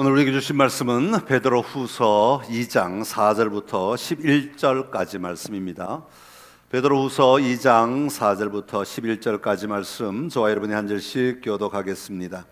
오늘 우리에게 주신 말씀은 베드로후서 2장 4절부터 11절까지 말씀입니다. 베드로후서 2장 4절부터 11절까지 말씀, 저와 여러분이 한 절씩 교독하겠습니다.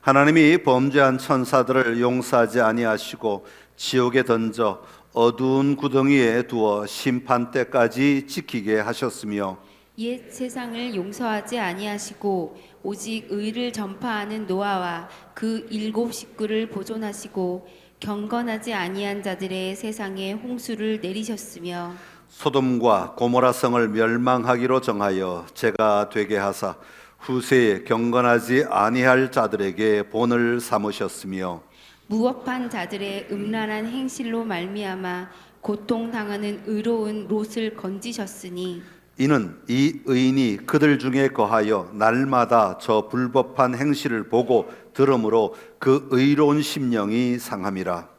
하나님이 범죄한 천사들을 용서하지 아니하시고 지옥에 던져 어두운 구덩이에 두어 심판 때까지 지키게 하셨으며, 옛 세상을 용서하지 아니하시고 오직 의를 전파하는 노아와 그 7 식구를 보존하시고 경건하지 아니한 자들의 세상에 홍수를 내리셨으며, 소돔과 고모라 성을 멸망하기로 정하여 제가 되게 하사 후세에 경건하지 아니할 자들에게 본을 삼으셨으며, 무업한 자들의 음란한 행실로 말미암아 고통당하는 의로운 롯을 건지셨으니, 이는 이 의인이 그들 중에 거하여 날마다 저 불법한 행실을 보고 들으므로 그 의로운 심령이 상함이라.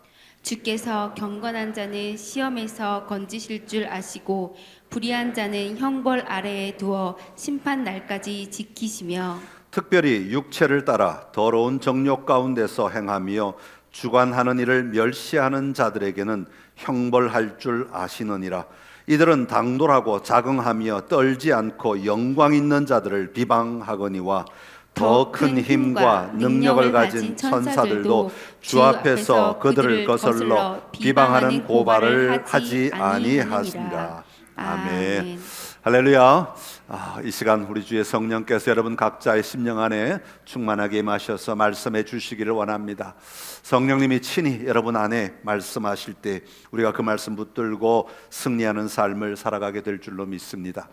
주께서 경건한 자는 시험에서 건지실 줄 아시고 불의한 자는 형벌 아래에 두어 심판 날까지 지키시며, 특별히 육체를 따라 더러운 정욕 가운데서 행하며 주관하는 일을 멸시하는 자들에게는 형벌할 줄 아시느니라. 이들은 당돌하고 자긍하며 떨지 않고 영광 있는 자들을 비방하거니와 더 큰 힘과 능력을 가진 천사들도 주 앞에서 그들을 거슬러 비방하는 고발을 하지 아니하시니라. 아멘. 할렐루야. 이 시간 우리 주의 성령께서 여러분 각자의 심령 안에 충만하게 임하셔서 말씀해 주시기를 원합니다. 성령님이 친히 여러분 안에 말씀하실 때 우리가 그 말씀 붙들고 승리하는 삶을 살아가게 될 줄로 믿습니다.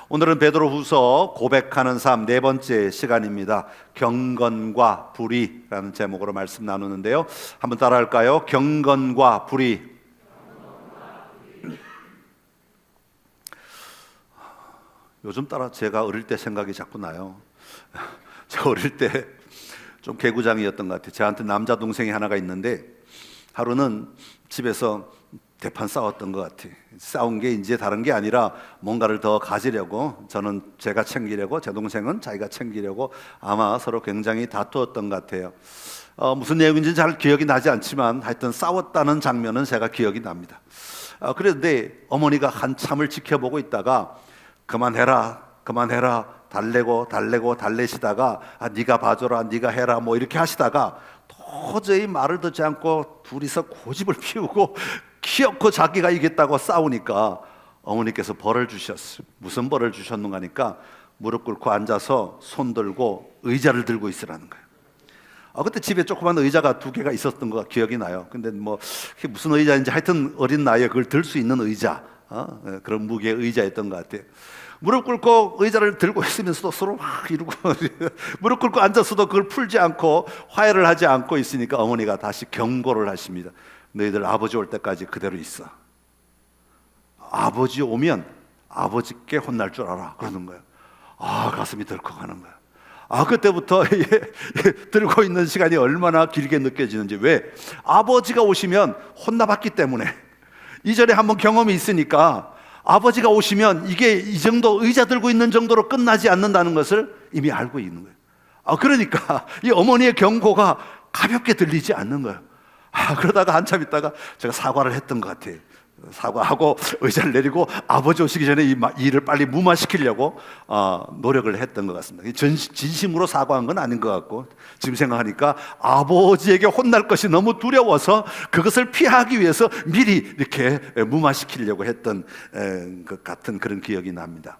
오늘은 베드로후서 고백하는 삶 네 번째 시간입니다. 경건과 불의라는 제목으로 말씀 나누는데요, 한번 따라할까요? 경건과 불의. 요즘 따라 제가 어릴 때 생각이 자꾸 나요. 제가 어릴 때 좀 개구장이었던 것 같아요. 저한테 남자 동생이 하나가 있는데 하루는 집에서 대판 싸웠던 것 같아요. 싸운 게 이제 다른 게 아니라 뭔가를 더 가지려고, 저는 제가 챙기려고, 제 동생은 자기가 챙기려고 아마 서로 굉장히 다투었던 것 같아요. 무슨 내용인지는 잘 기억이 나지 않지만 하여튼 싸웠다는 장면은 제가 기억이 납니다. 그런데 어머니가 한참을 지켜보고 있다가 그만해라, 그만해라, 달래시다가 네가 봐줘라, 네가 해라 뭐 이렇게 하시다가 도저히 말을 듣지 않고 둘이서 고집을 피우고 키없고 자기가 이겼다고 싸우니까 어머니께서 벌을 주셨어요. 무슨 벌을 주셨는가 하니까 무릎 꿇고 앉아서 손 들고 의자를 들고 있으라는 거예요. 그때 집에 조그만 의자가 2개가 있었던 거 기억이 나요. 근데 뭐 그게 무슨 의자인지 하여튼 어린 나이에 그걸 들 수 있는 의자, 그런 무게의 의자였던 것 같아요. 무릎 꿇고 의자를 들고 있으면서도 서로 막 이러고 무릎 꿇고 앉아서도 그걸 풀지 않고 화해를 하지 않고 있으니까 어머니가 다시 경고를 하십니다. 너희들 아버지 올 때까지 그대로 있어. 아버지 오면 아버지께 혼날 줄 알아. 그러는 거예요. 가슴이 덜컥하는 거예요. 그때부터 들고 있는 시간이 얼마나 길게 느껴지는지. 왜? 아버지가 오시면 혼나봤기 때문에. 이전에 한번 경험이 있으니까 아버지가 오시면 이게 이 정도 의자 들고 있는 정도로 끝나지 않는다는 것을 이미 알고 있는 거예요. 그러니까 이 어머니의 경고가 가볍게 들리지 않는 거예요. 그러다가 한참 있다가 제가 사과를 했던 것 같아요. 사과하고 의자를 내리고 아버지 오시기 전에 이 일을 빨리 무마시키려고 노력을 했던 것 같습니다. 진심으로 사과한 건 아닌 것 같고, 지금 생각하니까 아버지에게 혼날 것이 너무 두려워서 그것을 피하기 위해서 미리 이렇게 무마시키려고 했던 것 같은 그런 기억이 납니다.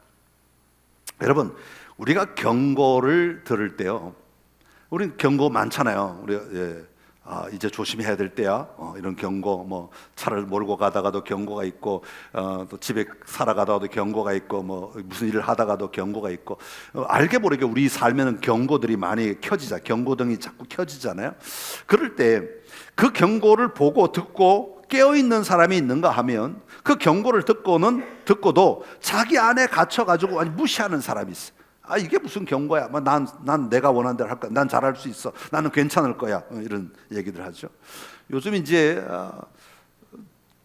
여러분, 우리가 경고를 들을 때요, 우리는 경고 많잖아요. 이제 조심해야 될 때야. 이런 경고, 뭐 차를 몰고 가다가도 경고가 있고, 또 집에 살아가다가도 경고가 있고, 뭐 무슨 일을 하다가도 경고가 있고, 알게 모르게 우리 삶에는 경고들이 많이 경고등이 자꾸 켜지잖아요. 그럴 때 그 경고를 보고 듣고 깨어 있는 사람이 있는가 하면 그 경고를 듣고도 자기 안에 갇혀가지고 아니 무시하는 사람이 있어. 이게 무슨 경고야? 난 내가 원하는 대로 할 거야. 난 잘할 수 있어. 나는 괜찮을 거야. 이런 얘기들 하죠. 요즘 이제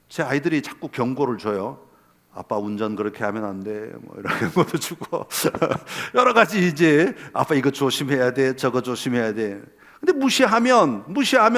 제 아이들이 자꾸 경고를 줘요. 아빠 운전 그렇게 하면 안 돼. 뭐 이런 경고도 주고 여러 가지 이제 아빠 이거 조심해야 돼. 저거 조심해야 돼. 근데 무시하면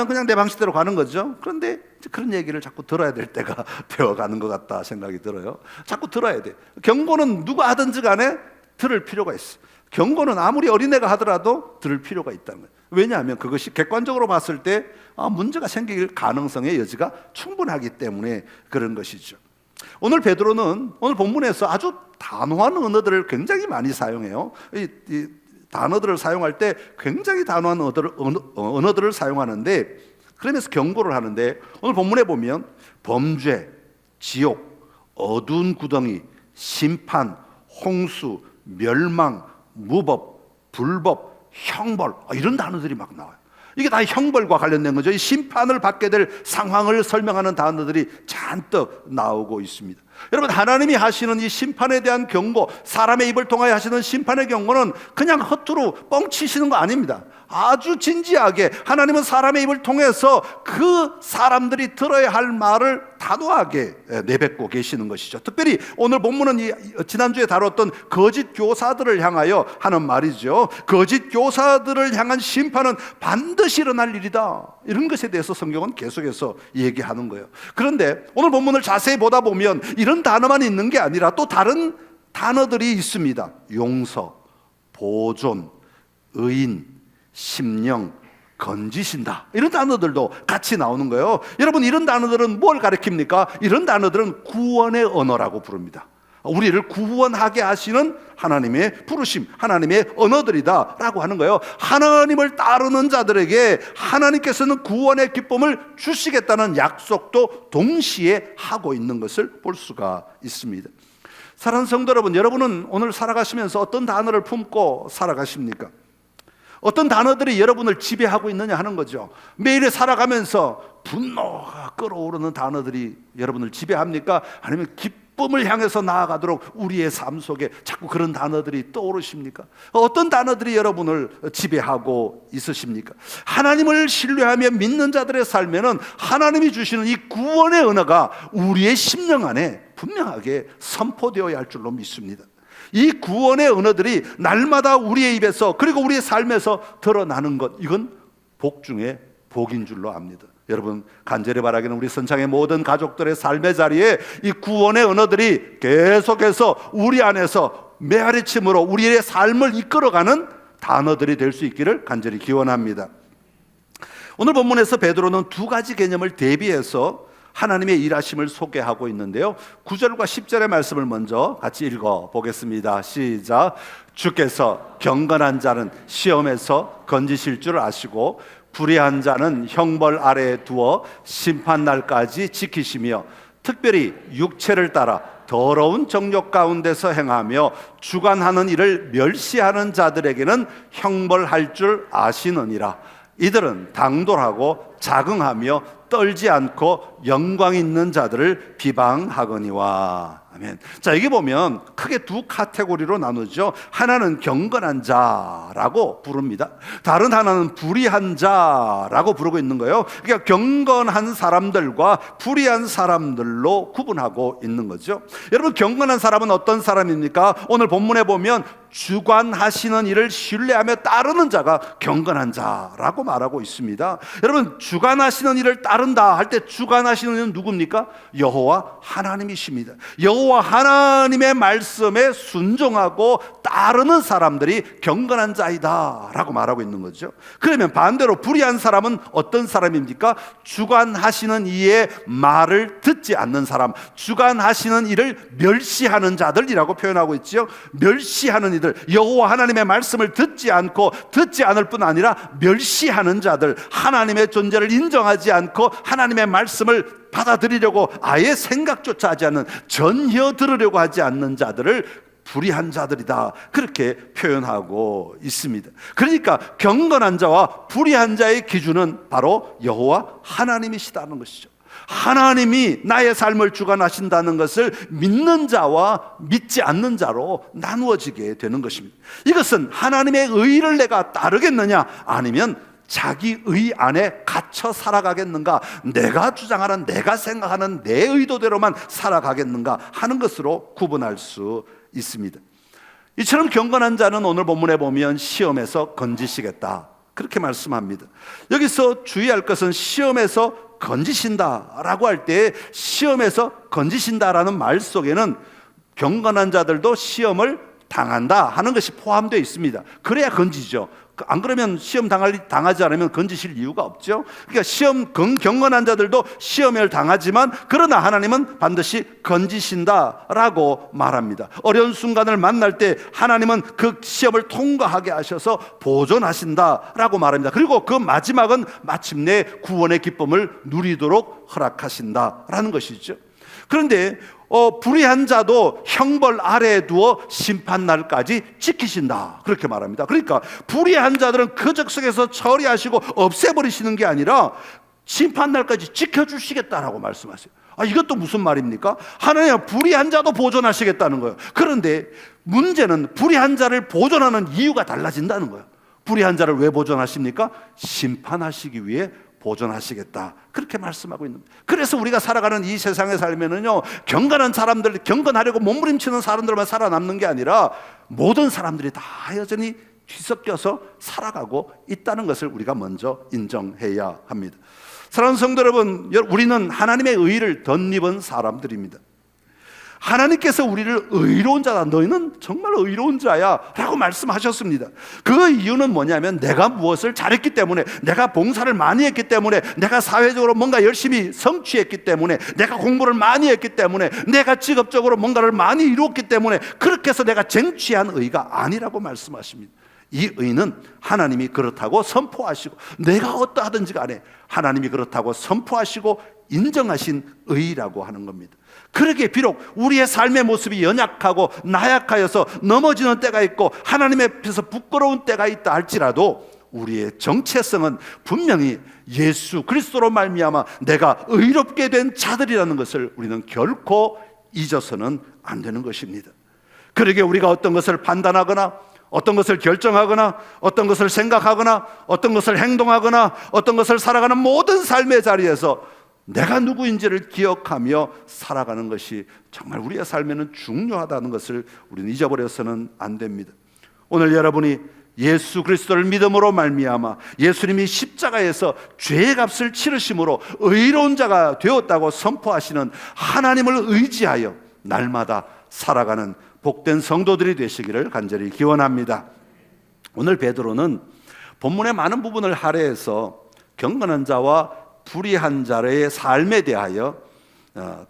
그냥 내 방식대로 가는 거죠. 그런데 그런 얘기를 자꾸 들어야 될 때가 되어가는 것 같다 생각이 들어요. 자꾸 들어야 돼. 경고는 누가 하든지 간에 들을 필요가 있어. 경고는 아무리 어린애가 하더라도 들을 필요가 있다는 거예요. 왜냐하면 그것이 객관적으로 봤을 때 문제가 생길 가능성의 여지가 충분하기 때문에 그런 것이죠. 오늘 베드로는 오늘 본문에서 아주 단호한 언어들을 굉장히 많이 사용해요. 이 단어들을 사용할 때 굉장히 단호한 언어들을 사용하는데, 그러면서 경고를 하는데, 오늘 본문에 보면 범죄, 지옥, 어두운 구덩이, 심판, 홍수, 멸망, 무법, 불법, 형벌, 이런 단어들이 막 나와요. 이게 다 형벌과 관련된 거죠. 이 심판을 받게 될 상황을 설명하는 단어들이 잔뜩 나오고 있습니다. 여러분, 하나님이 하시는 이 심판에 대한 경고, 사람의 입을 통하여 하시는 심판의 경고는 그냥 허투루 뻥치시는 거 아닙니다. 아주 진지하게 하나님은 사람의 입을 통해서 그 사람들이 들어야 할 말을 단호하게 내뱉고 계시는 것이죠. 특별히 오늘 본문은 지난주에 다뤘던 거짓 교사들을 향하여 하는 말이죠. 거짓 교사들을 향한 심판은 반드시 일어날 일이다, 이런 것에 대해서 성경은 계속해서 얘기하는 거예요. 그런데 오늘 본문을 자세히 보다 보면 이런 단어만 있는 게 아니라 또 다른 단어들이 있습니다. 용서, 보존, 의인, 심령, 건지신다, 이런 단어들도 같이 나오는 거예요. 여러분, 이런 단어들은 뭘 가리킵니까? 이런 단어들은 구원의 언어라고 부릅니다. 우리를 구원하게 하시는 하나님의 부르심, 하나님의 언어들이다 라고 하는 거예요. 하나님을 따르는 자들에게 하나님께서는 구원의 기쁨을 주시겠다는 약속도 동시에 하고 있는 것을 볼 수가 있습니다. 사랑하는 성도 여러분, 여러분은 오늘 살아가시면서 어떤 단어를 품고 살아가십니까? 어떤 단어들이 여러분을 지배하고 있느냐 하는 거죠. 매일 살아가면서 분노가 끓어오르는 단어들이 여러분을 지배합니까? 아니면 기쁨을 향해서 나아가도록 우리의 삶 속에 자꾸 그런 단어들이 떠오르십니까? 어떤 단어들이 여러분을 지배하고 있으십니까? 하나님을 신뢰하며 믿는 자들의 삶에는 하나님이 주시는 이 구원의 언어가 우리의 심령 안에 분명하게 선포되어야 할 줄로 믿습니다. 이 구원의 언어들이 날마다 우리의 입에서, 그리고 우리의 삶에서 드러나는 것, 이건 복 중에 복인 줄로 압니다. 여러분, 간절히 바라기는 우리 선창의 모든 가족들의 삶의 자리에 이 구원의 언어들이 계속해서 우리 안에서 메아리침으로 우리의 삶을 이끌어가는 단어들이 될 수 있기를 간절히 기원합니다. 오늘 본문에서 베드로는 두 가지 개념을 대비해서 하나님의 일하심을 소개하고 있는데요, 9절과 10절의 말씀을 먼저 같이 읽어보겠습니다. 시작. 주께서 경건한 자는 시험에서 건지실 줄 아시고 불의한 자는 형벌 아래에 두어 심판날까지 지키시며, 특별히 육체를 따라 더러운 정욕 가운데서 행하며 주관하는 일을 멸시하는 자들에게는 형벌할 줄 아시느니라. 이들은 당돌하고 자긍하며 떨지 않고 영광 있는 자들을 비방하거니와. 아멘. 자, 여기 보면 크게 두 카테고리로 나누죠. 하나는 경건한 자라고 부릅니다. 다른 하나는 불의한 자라고 부르고 있는 거예요. 그러니까 경건한 사람들과 불의한 사람들로 구분하고 있는 거죠. 여러분, 경건한 사람은 어떤 사람입니까? 오늘 본문에 보면 주관하시는 일을 신뢰하며 따르는 자가 경건한 자라고 말하고 있습니다. 여러분, 주관하시는 일을 따른다 할 때 주관하시는 이는 누굽니까? 여호와 하나님이십니다. 여호와 하나님의 말씀에 순종하고 따르는 사람들이 경건한 자이다 라고 말하고 있는 거죠. 그러면 반대로 불의한 사람은 어떤 사람입니까? 주관하시는 이의 말을 듣지 않는 사람, 주관하시는 일을 멸시하는 자들이라고 표현하고 있죠. 멸시하는 이들, 여호와 하나님의 말씀을 듣지 않고, 듣지 않을 뿐 아니라 멸시하는 자들, 하나님의 존재를 인정하지 않고 하나님의 말씀을 받아들이려고 아예 생각조차 하지 않는, 전혀 들으려고 하지 않는 자들을 불의한 자들이다, 그렇게 표현하고 있습니다. 그러니까 경건한 자와 불의한 자의 기준은 바로 여호와 하나님이시다는 것이죠. 하나님이 나의 삶을 주관하신다는 것을 믿는 자와 믿지 않는 자로 나누어지게 되는 것입니다. 이것은 하나님의 의를 내가 따르겠느냐, 아니면 자기 의 안에 갇혀 살아가겠는가, 내가 주장하는, 내가 생각하는 내 의도대로만 살아가겠는가 하는 것으로 구분할 수 있습니다. 이처럼 경건한 자는 오늘 본문에 보면 시험에서 건지시겠다, 그렇게 말씀합니다. 여기서 주의할 것은 시험에서 건지신다라고 할 때 시험에서 건지신다라는 말 속에는 경건한 자들도 시험을 당한다 하는 것이 포함되어 있습니다. 그래야 건지죠. 안 그러면 시험 당하지 않으면 건지실 이유가 없죠. 그러니까 경건한 자들도 시험을 당하지만 그러나 하나님은 반드시 건지신다라고 말합니다. 어려운 순간을 만날 때 하나님은 그 시험을 통과하게 하셔서 보존하신다라고 말합니다. 그리고 그 마지막은 마침내 구원의 기쁨을 누리도록 허락하신다라는 것이죠. 그런데 불의한 자도 형벌 아래에 두어 심판날까지 지키신다, 그렇게 말합니다. 그러니까 불의한 자들은 그 적석에서 처리하시고 없애버리시는 게 아니라 심판날까지 지켜주시겠다라고 말씀하세요. 이것도 무슨 말입니까? 하나님은 불의한 자도 보존하시겠다는 거예요. 그런데 문제는 불의한 자를 보존하는 이유가 달라진다는 거예요. 불의한 자를 왜 보존하십니까? 심판하시기 위해 보존하시겠다, 그렇게 말씀하고 있는 거예요. 그래서 우리가 살아가는 이 세상에 살면은요, 경건한 사람들, 경건하려고 몸부림치는 사람들만 살아남는 게 아니라 모든 사람들이 다 여전히 뒤섞여서 살아가고 있다는 것을 우리가 먼저 인정해야 합니다. 사랑하는 성도 여러분, 우리는 하나님의 의를 덧입은 사람들입니다. 하나님께서 우리를 의로운 자다, 너희는 정말 의로운 자야 라고 말씀하셨습니다. 그 이유는 뭐냐면 내가 무엇을 잘했기 때문에, 내가 봉사를 많이 했기 때문에, 내가 사회적으로 뭔가 열심히 성취했기 때문에, 내가 공부를 많이 했기 때문에, 내가 직업적으로 뭔가를 많이 이루었기 때문에, 그렇게 해서 내가 쟁취한 의가 아니라고 말씀하십니다. 이 의는 하나님이 그렇다고 선포하시고, 내가 어떠하든지 간에 하나님이 그렇다고 선포하시고 인정하신 의라고 하는 겁니다. 그러기에 비록 우리의 삶의 모습이 연약하고 나약하여서 넘어지는 때가 있고 하나님 앞에서 부끄러운 때가 있다 할지라도 우리의 정체성은 분명히 예수 그리스도로 말미암아 내가 의롭게 된 자들이라는 것을 우리는 결코 잊어서는 안 되는 것입니다. 그러기에 우리가 어떤 것을 판단하거나, 어떤 것을 결정하거나, 어떤 것을 생각하거나, 어떤 것을 행동하거나, 어떤 것을 살아가는 모든 삶의 자리에서 내가 누구인지를 기억하며 살아가는 것이 정말 우리의 삶에는 중요하다는 것을 우리는 잊어버려서는 안 됩니다. 오늘 여러분이 예수 그리스도를 믿음으로 말미암아 예수님이 십자가에서 죄의 값을 치르심으로 의로운 자가 되었다고 선포하시는 하나님을 의지하여 날마다 살아가는 복된 성도들이 되시기를 간절히 기원합니다. 오늘 베드로는 본문의 많은 부분을 할애해서 경건한 자와 불의한 자의 삶에 대하여,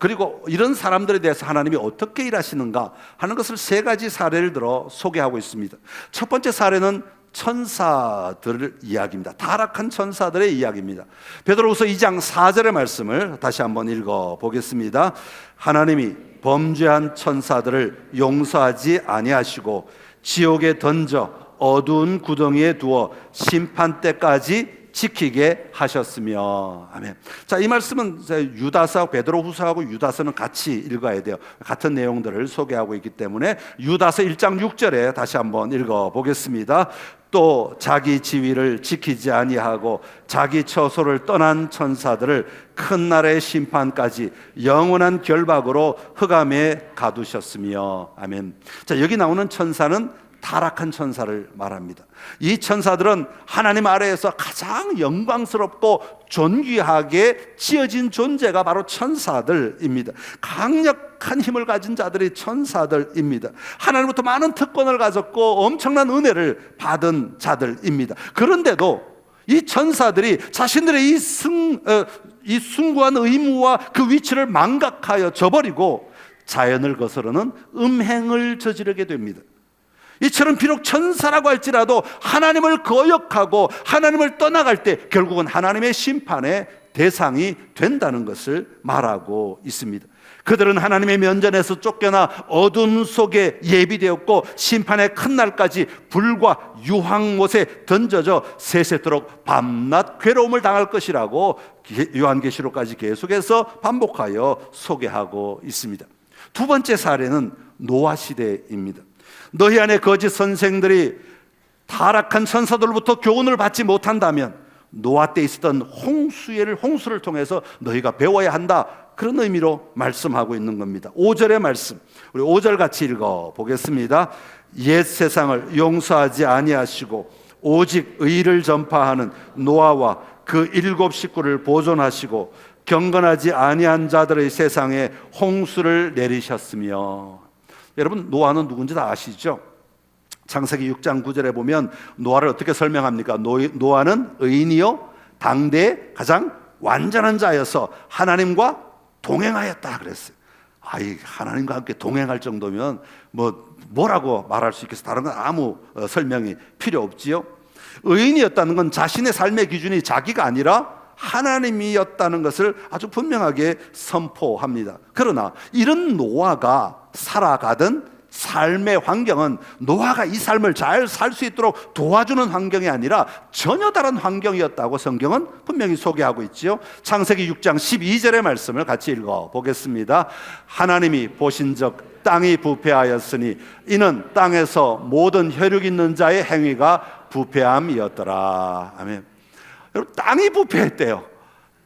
그리고 이런 사람들에 대해서 하나님이 어떻게 일하시는가 하는 것을 세 가지 사례를 들어 소개하고 있습니다. 첫 번째 사례는 천사들 이야기입니다. 타락한 천사들의 이야기입니다. 베드로후서 2장 4절의 말씀을 다시 한번 읽어보겠습니다. 하나님이 범죄한 천사들을 용서하지 아니하시고 지옥에 던져 어두운 구덩이에 두어 심판 때까지 지키게 하셨으며. 아멘. 자, 이 말씀은 유다서, 베드로후서하고 유다서는 같이 읽어야 돼요. 같은 내용들을 소개하고 있기 때문에 유다서 1장 6절에 다시 한번 읽어보겠습니다. 또 자기 지위를 지키지 아니하고 자기 처소를 떠난 천사들을 큰 날의 심판까지 영원한 결박으로 흑암에 가두셨으며. 아멘. 자, 여기 나오는 천사는 타락한 천사를 말합니다. 이 천사들은 하나님 아래에서 가장 영광스럽고 존귀하게 지어진 존재가 바로 천사들입니다. 강력한 힘을 가진 자들이 천사들입니다. 하나님부터 많은 특권을 가졌고 엄청난 은혜를 받은 자들입니다. 그런데도 이 천사들이 자신들의 이 숭고한 의무와 그 위치를 망각하여 저버리고 자연을 거스르는 음행을 저지르게 됩니다. 이처럼 비록 천사라고 할지라도 하나님을 거역하고 하나님을 떠나갈 때 결국은 하나님의 심판의 대상이 된다는 것을 말하고 있습니다. 그들은 하나님의 면전에서 쫓겨나 어둠 속에 예비되었고 심판의 큰 날까지 불과 유황못에 던져져 세세토록 밤낮 괴로움을 당할 것이라고 요한계시록까지 계속해서 반복하여 소개하고 있습니다. 두 번째 사례는 노아 시대입니다. 너희 안에 거짓 선생들이 타락한 천사들로부터 교훈을 받지 못한다면 노아 때 있었던 홍수를 통해서 너희가 배워야 한다, 그런 의미로 말씀하고 있는 겁니다. 5절의 말씀, 우리 5절 같이 읽어보겠습니다. 옛 세상을 용서하지 아니하시고 오직 의를 전파하는 노아와 그 7 식구를 보존하시고 경건하지 아니한 자들의 세상에 홍수를 내리셨으며. 여러분, 노아는 누군지 다 아시죠? 창세기 6장 9절에 보면 노아를 어떻게 설명합니까? 노아는 의인이요 당대의 가장 완전한 자여서 하나님과 동행하였다 그랬어요. 하나님과 함께 동행할 정도면 뭐라고 말할 수 있겠어? 다른 건 아무 설명이 필요 없지요. 의인이었다는 건 자신의 삶의 기준이 자기가 아니라 하나님이었다는 것을 아주 분명하게 선포합니다. 그러나 이런 노아가 살아가던 삶의 환경은 노아가 이 삶을 잘 살 수 있도록 도와주는 환경이 아니라 전혀 다른 환경이었다고 성경은 분명히 소개하고 있지요. 창세기 6장 12절의 말씀을 같이 읽어보겠습니다. 하나님이 보신즉 땅이 부패하였으니 이는 땅에서 모든 혈육 있는 자의 행위가 부패함이었더라. 아멘. 여러분, 땅이 부패했대요.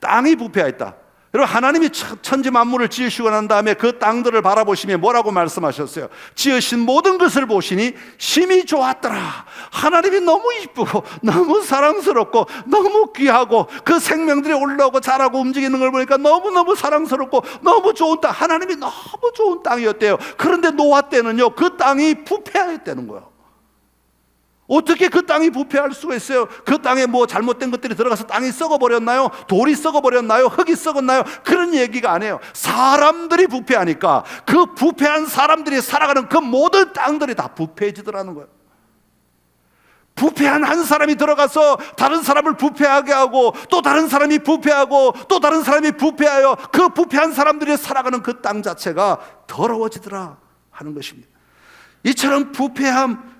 땅이 부패했다. 여러분, 하나님이 천지 만물을 지으시고 난 다음에 그 땅들을 바라보시며 뭐라고 말씀하셨어요? 지으신 모든 것을 보시니 심히 좋았더라. 하나님이 너무 이쁘고 너무 사랑스럽고 너무 귀하고 그 생명들이 올라오고 자라고 움직이는 걸 보니까 너무너무 사랑스럽고 너무 좋은 땅, 하나님이 너무 좋은 땅이었대요. 그런데 노아 때는요, 그 땅이 부패했다는 거예요. 어떻게 그 땅이 부패할 수가 있어요? 그 땅에 뭐 잘못된 것들이 들어가서 땅이 썩어버렸나요? 돌이 썩어버렸나요? 흙이 썩었나요? 그런 얘기가 아니에요. 사람들이 부패하니까 그 부패한 사람들이 살아가는 그 모든 땅들이 다 부패해지더라는 거예요. 부패한 한 사람이 들어가서 다른 사람을 부패하게 하고 또 다른 사람이 부패하고 또 다른 사람이 부패하여 그 부패한 사람들이 살아가는 그 땅 자체가 더러워지더라 하는 것입니다. 이처럼 부패함,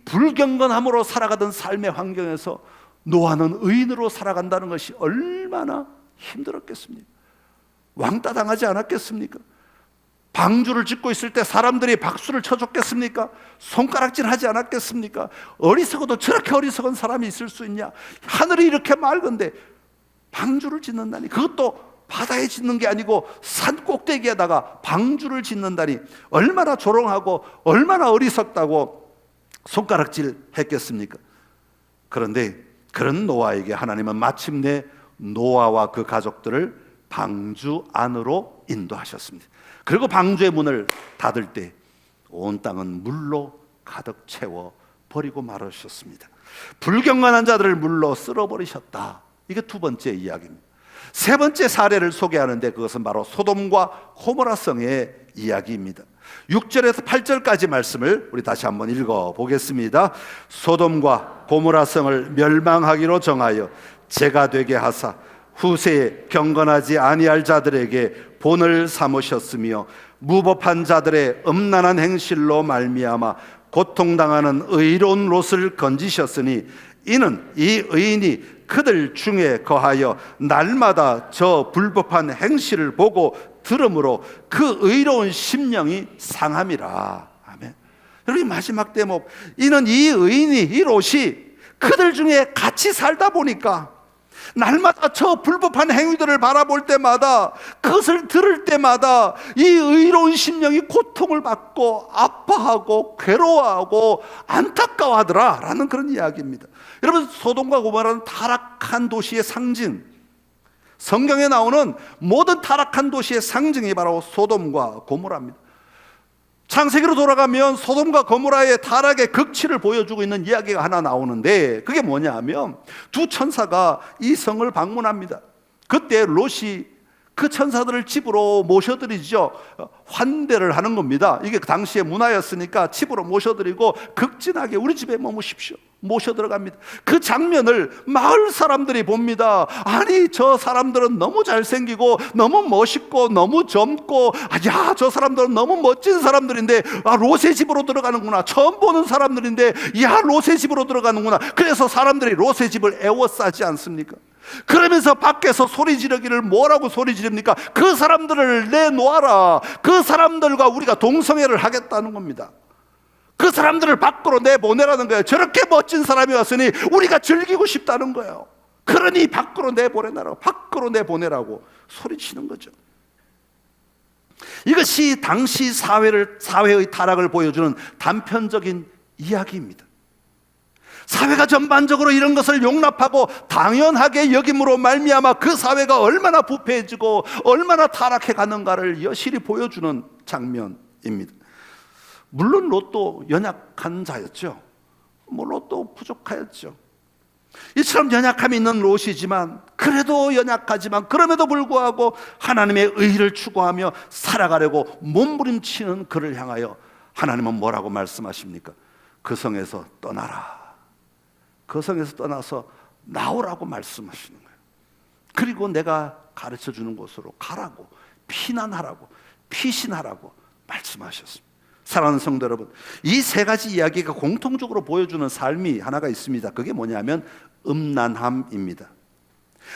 불경건함으로 살아가던 삶의 환경에서 노아는 의인으로 살아간다는 것이 얼마나 힘들었겠습니까? 왕따 당하지 않았겠습니까? 방주를 짓고 있을 때 사람들이 박수를 쳐줬겠습니까? 손가락질 하지 않았겠습니까? 어리석어도 저렇게 어리석은 사람이 있을 수 있냐? 하늘이 이렇게 맑은데 방주를 짓는다니, 그것도 바다에 짓는 게 아니고 산 꼭대기에다가 방주를 짓는다니 얼마나 조롱하고 얼마나 어리석다고 손가락질 했겠습니까? 그런데 그런 노아에게 하나님은 마침내 노아와 그 가족들을 방주 안으로 인도하셨습니다. 그리고 방주의 문을 닫을 때 온 땅은 물로 가득 채워 버리고 말으셨습니다. 불경건한 자들을 물로 쓸어버리셨다. 이게 두 번째 이야기입니다. 세 번째 사례를 소개하는데 그것은 바로 소돔과 고모라성의 이야기입니다. 6절에서 8절까지 말씀을 우리 다시 한번 읽어보겠습니다. 소돔과 고모라성을 멸망하기로 정하여 재가 되게 하사 후세에 경건하지 아니할 자들에게 본을 삼으셨으며 무법한 자들의 음란한 행실로 말미암아 고통당하는 의로운 롯을 건지셨으니 이는 이 의인이 그들 중에 거하여 날마다 저 불법한 행실을 보고 들음으로 그 의로운 심령이 상함이라. 아멘. 여러분, 마지막 대목, 이는 이 의인이, 이 롯이 그들 중에 같이 살다 보니까 날마다 저 불법한 행위들을 바라볼 때마다, 그것을 들을 때마다 이 의로운 심령이 고통을 받고 아파하고 괴로워하고 안타까워하더라 라는 그런 이야기입니다. 여러분, 소돔과 고모라는 타락한 도시의 상징, 성경에 나오는 모든 타락한 도시의 상징이 바로 소돔과 고모라입니다. 창세기로 돌아가면 소돔과 고모라의 타락의 극치를 보여주고 있는 이야기가 하나 나오는데, 그게 뭐냐 하면 두 천사가 이 성을 방문합니다. 그때 롯이 그 천사들을 집으로 모셔드리죠. 환대를 하는 겁니다. 이게 당시의 문화였으니까 집으로 모셔드리고 극진하게 우리 집에 머무십시오, 모셔 들어갑니다. 그 장면을 마을 사람들이 봅니다. 아니, 저 사람들은 너무 잘생기고 너무 멋있고 너무 젊고, 야, 저 사람들은 너무 멋진 사람들인데 롯의 집으로 들어가는구나. 처음 보는 사람들인데 야, 롯의 집으로 들어가는구나. 그래서 사람들이 롯의 집을 애워싸지 않습니까? 그러면서 밖에서 소리 지르기를 뭐라고 소리 지릅니까? 그 사람들을 내놓아라. 그 사람들과 우리가 동성애를 하겠다는 겁니다. 그 사람들을 밖으로 내보내라는 거예요. 저렇게 멋진 사람이 왔으니 우리가 즐기고 싶다는 거예요. 그러니 밖으로 내보내라고, 밖으로 내보내라고 소리치는 거죠. 이것이 당시 사회의 타락을 보여주는 단편적인 이야기입니다. 사회가 전반적으로 이런 것을 용납하고 당연하게 여김으로 말미암아 그 사회가 얼마나 부패해지고 얼마나 타락해 가는가를 여실히 보여주는 장면입니다. 물론 롯도 연약한 자였죠. 롯도 부족하였죠. 이처럼 연약함이 있는 롯이지만, 그래도 연약하지만 그럼에도 불구하고 하나님의 의를 추구하며 살아가려고 몸부림치는 그를 향하여 하나님은 뭐라고 말씀하십니까? 그 성에서 떠나라. 그 성에서 떠나서 나오라고 말씀하시는 거예요. 그리고 내가 가르쳐 주는 곳으로 가라고, 피난하라고, 피신하라고 말씀하셨습니다. 사랑하는 성도 여러분, 이 세 가지 이야기가 공통적으로 보여주는 삶이 하나가 있습니다. 그게 뭐냐면 음란함입니다.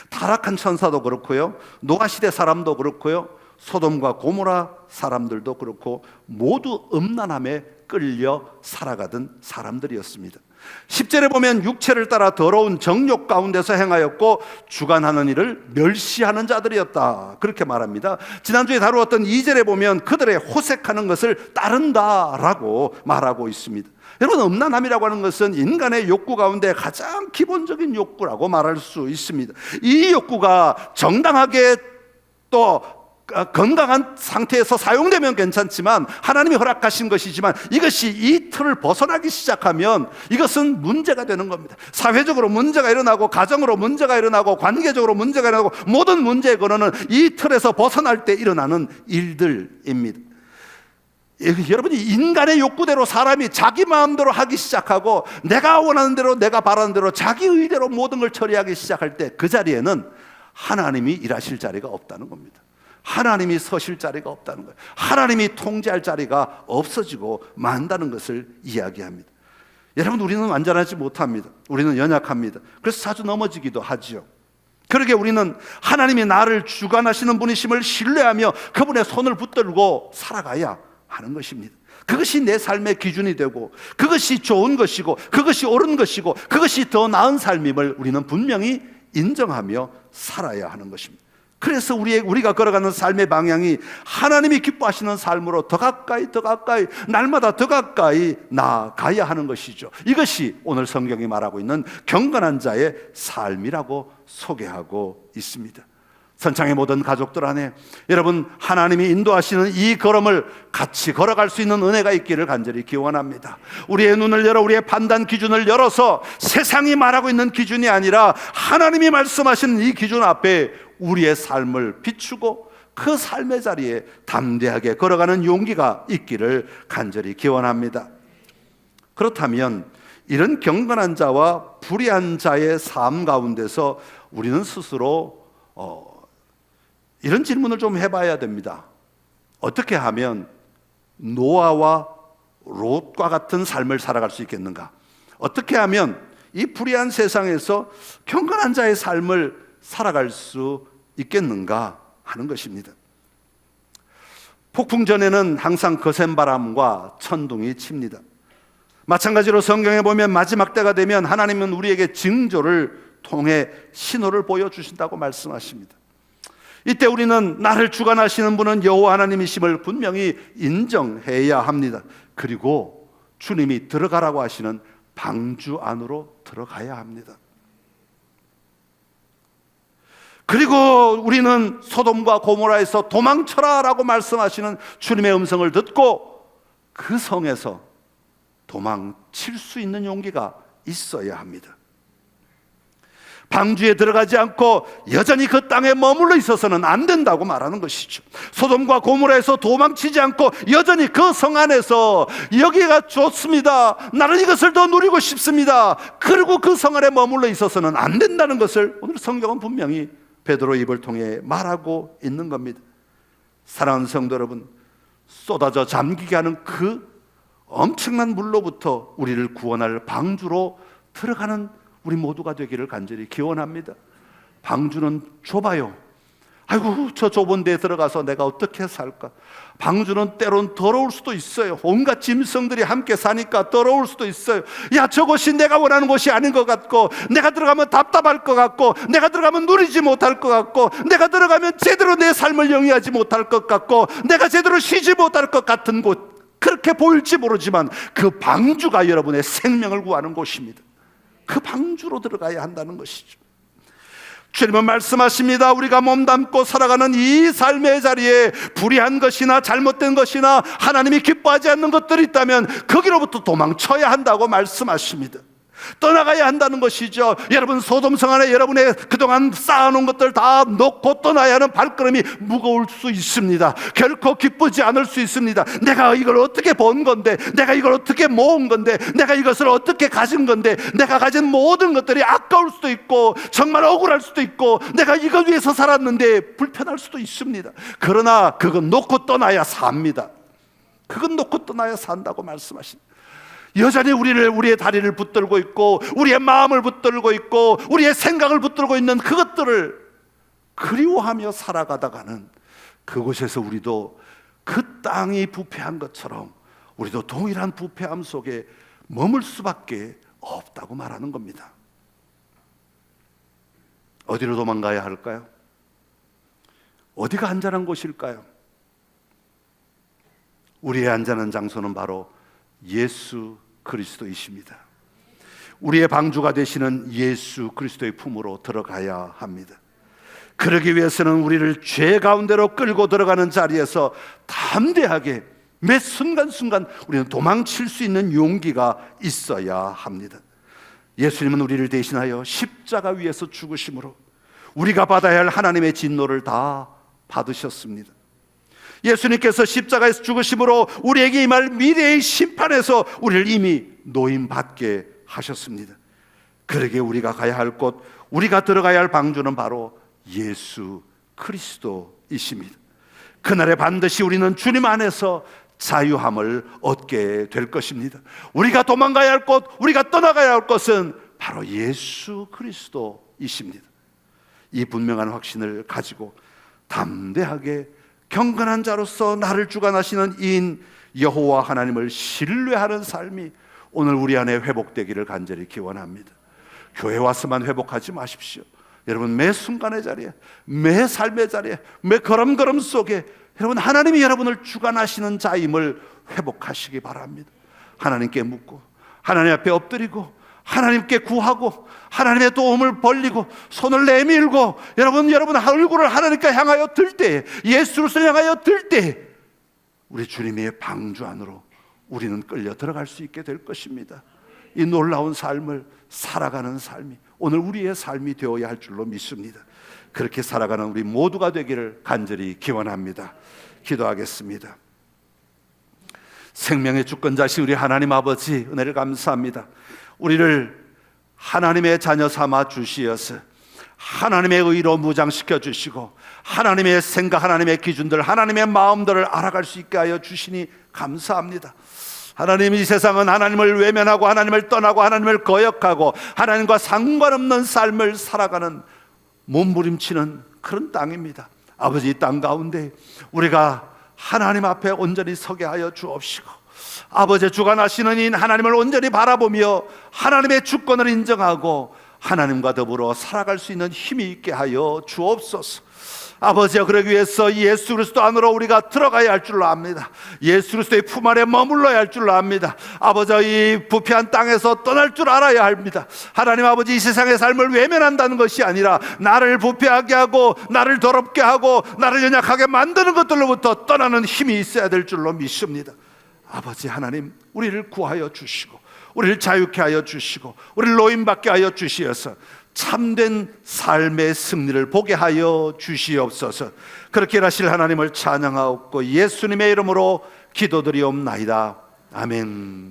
타락한 천사도 그렇고요, 노아 시대 사람도 그렇고요, 소돔과 고모라 사람들도 그렇고 모두 음란함에 끌려 살아가던 사람들이었습니다. 10절에 보면 육체를 따라 더러운 정욕 가운데서 행하였고 주관하는 일을 멸시하는 자들이었다, 그렇게 말합니다. 지난주에 다루었던 2절에 보면 그들의 호색하는 것을 따른다라고 말하고 있습니다. 여러분, 음란함이라고 하는 것은 인간의 욕구 가운데 가장 기본적인 욕구라고 말할 수 있습니다. 이 욕구가 정당하게 또 건강한 상태에서 사용되면 괜찮지만, 하나님이 허락하신 것이지만 이것이 이 틀을 벗어나기 시작하면 이것은 문제가 되는 겁니다. 사회적으로 문제가 일어나고, 가정으로 문제가 일어나고, 관계적으로 문제가 일어나고, 모든 문제의 근원은 이 틀에서 벗어날 때 일어나는 일들입니다. 여러분이 인간의 욕구대로 사람이 자기 마음대로 하기 시작하고, 내가 원하는 대로, 내가 바라는 대로 자기 의대로 모든 걸 처리하기 시작할 때 그 자리에는 하나님이 일하실 자리가 없다는 겁니다. 하나님이 서실 자리가 없다는 거예요. 하나님이 통제할 자리가 없어지고 만다는 것을 이야기합니다. 여러분, 우리는 완전하지 못합니다. 우리는 연약합니다. 그래서 자주 넘어지기도 하지요. 그러게 우리는 하나님이 나를 주관하시는 분이심을 신뢰하며 그분의 손을 붙들고 살아가야 하는 것입니다. 그것이 내 삶의 기준이 되고, 그것이 좋은 것이고, 그것이 옳은 것이고, 그것이 더 나은 삶임을 우리는 분명히 인정하며 살아야 하는 것입니다. 그래서 우리가 걸어가는 삶의 방향이 하나님이 기뻐하시는 삶으로 더 가까이 날마다 더 가까이 나아가야 하는 것이죠. 이것이 오늘 성경이 말하고 있는 경건한 자의 삶이라고 소개하고 있습니다. 선창의 모든 가족들 안에 여러분, 하나님이 인도하시는 이 걸음을 같이 걸어갈 수 있는 은혜가 있기를 간절히 기원합니다. 우리의 눈을 열어, 우리의 판단 기준을 열어서 세상이 말하고 있는 기준이 아니라 하나님이 말씀하시는 이 기준 앞에 우리의 삶을 비추고 그 삶의 자리에 담대하게 걸어가는 용기가 있기를 간절히 기원합니다. 그렇다면 이런 경건한 자와 불의한 자의 삶 가운데서 우리는 스스로 이런 질문을 좀 해봐야 됩니다. 어떻게 하면 노아와 롯과 같은 삶을 살아갈 수 있겠는가? 어떻게 하면 이 불의한 세상에서 경건한 자의 삶을 살아갈 수 있겠는가 하는 것입니다. 폭풍 전에는 항상 거센 바람과 천둥이 칩니다. 마찬가지로 성경에 보면 마지막 때가 되면 하나님은 우리에게 징조를 통해 신호를 보여주신다고 말씀하십니다. 이때 우리는 나를 주관하시는 분은 여호와 하나님이심을 분명히 인정해야 합니다. 그리고 주님이 들어가라고 하시는 방주 안으로 들어가야 합니다. 그리고 우리는 소돔과 고모라에서 도망쳐라 라고 말씀하시는 주님의 음성을 듣고 그 성에서 도망칠 수 있는 용기가 있어야 합니다. 방주에 들어가지 않고 여전히 그 땅에 머물러 있어서는 안 된다고 말하는 것이죠. 소돔과 고모라에서 도망치지 않고 여전히 그 성 안에서 여기가 좋습니다, 나는 이것을 더 누리고 싶습니다, 그리고 그 성 안에 머물러 있어서는 안 된다는 것을 오늘 성경은 분명히 베드로의 입을 통해 말하고 있는 겁니다. 사랑하는 성도 여러분, 쏟아져 잠기게 하는 그 엄청난 물로부터 우리를 구원할 방주로 들어가는 우리 모두가 되기를 간절히 기원합니다. 방주는 좁아요. 아이고, 저 좁은 데에 들어가서 내가 어떻게 살까? 방주는 때론 더러울 수도 있어요. 온갖 짐승들이 함께 사니까 더러울 수도 있어요. 야, 저곳이 내가 원하는 곳이 아닌 것 같고, 내가 들어가면 답답할 것 같고, 내가 들어가면 누리지 못할 것 같고, 내가 들어가면 제대로 내 삶을 영위하지 못할 것 같고, 내가 제대로 쉬지 못할 것 같은 곳, 그렇게 보일지 모르지만 그 방주가 여러분의 생명을 구하는 곳입니다. 그 방주로 들어가야 한다는 것이죠. 주님은 말씀하십니다. 우리가 몸담고 살아가는 이 삶의 자리에 불의한 것이나 잘못된 것이나 하나님이 기뻐하지 않는 것들이 있다면 거기로부터 도망쳐야 한다고 말씀하십니다. 떠나가야 한다는 것이죠. 여러분, 소돔성 안에 여러분의 그동안 쌓아놓은 것들 다 놓고 떠나야 하는 발걸음이 무거울 수 있습니다. 결코 기쁘지 않을 수 있습니다. 내가 이걸 어떻게 번 건데, 내가 이걸 어떻게 모은 건데, 내가 이것을 어떻게 가진 건데, 내가 가진 모든 것들이 아까울 수도 있고 정말 억울할 수도 있고 내가 이걸 위해서 살았는데 불편할 수도 있습니다. 그러나 그건 놓고 떠나야 삽니다. 그건 놓고 떠나야 산다고 말씀하십니다. 여전히 우리의 다리를 붙들고 있고 우리의 마음을 붙들고 있고 우리의 생각을 붙들고 있는 그것들을 그리워하며 살아가다가는 그곳에서 우리도 그 땅이 부패한 것처럼 우리도 동일한 부패함 속에 머물 수밖에 없다고 말하는 겁니다. 어디로 도망가야 할까요? 어디가 안전한 곳일까요? 우리의 안전한 장소는 바로 예수 그리스도이십니다. 우리의 방주가 되시는 예수 그리스도의 품으로 들어가야 합니다. 그러기 위해서는 우리를 죄 가운데로 끌고 들어가는 자리에서 담대하게 매 순간순간 우리는 도망칠 수 있는 용기가 있어야 합니다. 예수님은 우리를 대신하여 십자가 위에서 죽으심으로 우리가 받아야 할 하나님의 진노를 다 받으셨습니다. 예수님께서 십자가에서 죽으심으로 우리에게 임할 미래의 심판에서 우리를 이미 노임받게 하셨습니다. 그러기에 우리가 가야 할 곳, 우리가 들어가야 할 방주는 바로 예수 그리스도이십니다. 그날에 반드시 우리는 주님 안에서 자유함을 얻게 될 것입니다. 우리가 도망가야 할 곳, 우리가 떠나가야 할 곳은 바로 예수 그리스도이십니다. 이 분명한 확신을 가지고 담대하게 경건한 자로서 나를 주관하시는 이인 여호와 하나님을 신뢰하는 삶이 오늘 우리 안에 회복되기를 간절히 기원합니다. 교회 와서만 회복하지 마십시오. 여러분, 매 순간의 자리에, 매 삶의 자리에, 매 걸음걸음 속에 여러분, 하나님이 여러분을 주관하시는 자임을 회복하시기 바랍니다. 하나님께 묻고 하나님 앞에 엎드리고 하나님께 구하고 하나님의 도움을 벌리고 손을 내밀고 여러분 얼굴을 하나님께 향하여 들 때, 예수를 향하여 들 때 우리 주님의 방주 안으로 우리는 끌려 들어갈 수 있게 될 것입니다. 이 놀라운 삶을 살아가는 삶이 오늘 우리의 삶이 되어야 할 줄로 믿습니다. 그렇게 살아가는 우리 모두가 되기를 간절히 기원합니다. 기도하겠습니다. 생명의 주권자신 우리 하나님 아버지, 은혜를 감사합니다. 우리를 하나님의 자녀 삼아 주시어서 하나님의 의로 무장시켜 주시고 하나님의 생각, 하나님의 기준들, 하나님의 마음들을 알아갈 수 있게 하여 주시니 감사합니다. 하나님, 이 세상은 하나님을 외면하고 하나님을 떠나고 하나님을 거역하고 하나님과 상관없는 삶을 살아가는 몸부림치는 그런 땅입니다. 아버지, 이 땅 가운데 우리가 하나님 앞에 온전히 서게 하여 주옵시고 아버지, 주관하시는 인 하나님을 온전히 바라보며 하나님의 주권을 인정하고 하나님과 더불어 살아갈 수 있는 힘이 있게 하여 주옵소서. 아버지여, 그러기 위해서 예수 그리스도 안으로 우리가 들어가야 할 줄로 압니다. 예수 그리스도의 품 안에 머물러야 할 줄로 압니다. 아버지여, 이 부패한 땅에서 떠날 줄 알아야 합니다. 하나님 아버지, 이 세상의 삶을 외면한다는 것이 아니라 나를 부패하게 하고 나를 더럽게 하고 나를 연약하게 만드는 것들로부터 떠나는 힘이 있어야 될 줄로 믿습니다. 아버지 하나님, 우리를 구하여 주시고 우리를 자유케 하여 주시고 우리를 노임받게 하여 주시어서 참된 삶의 승리를 보게 하여 주시옵소서. 그렇게 하실 하나님을 찬양하옵고 예수님의 이름으로 기도드리옵나이다. 아멘.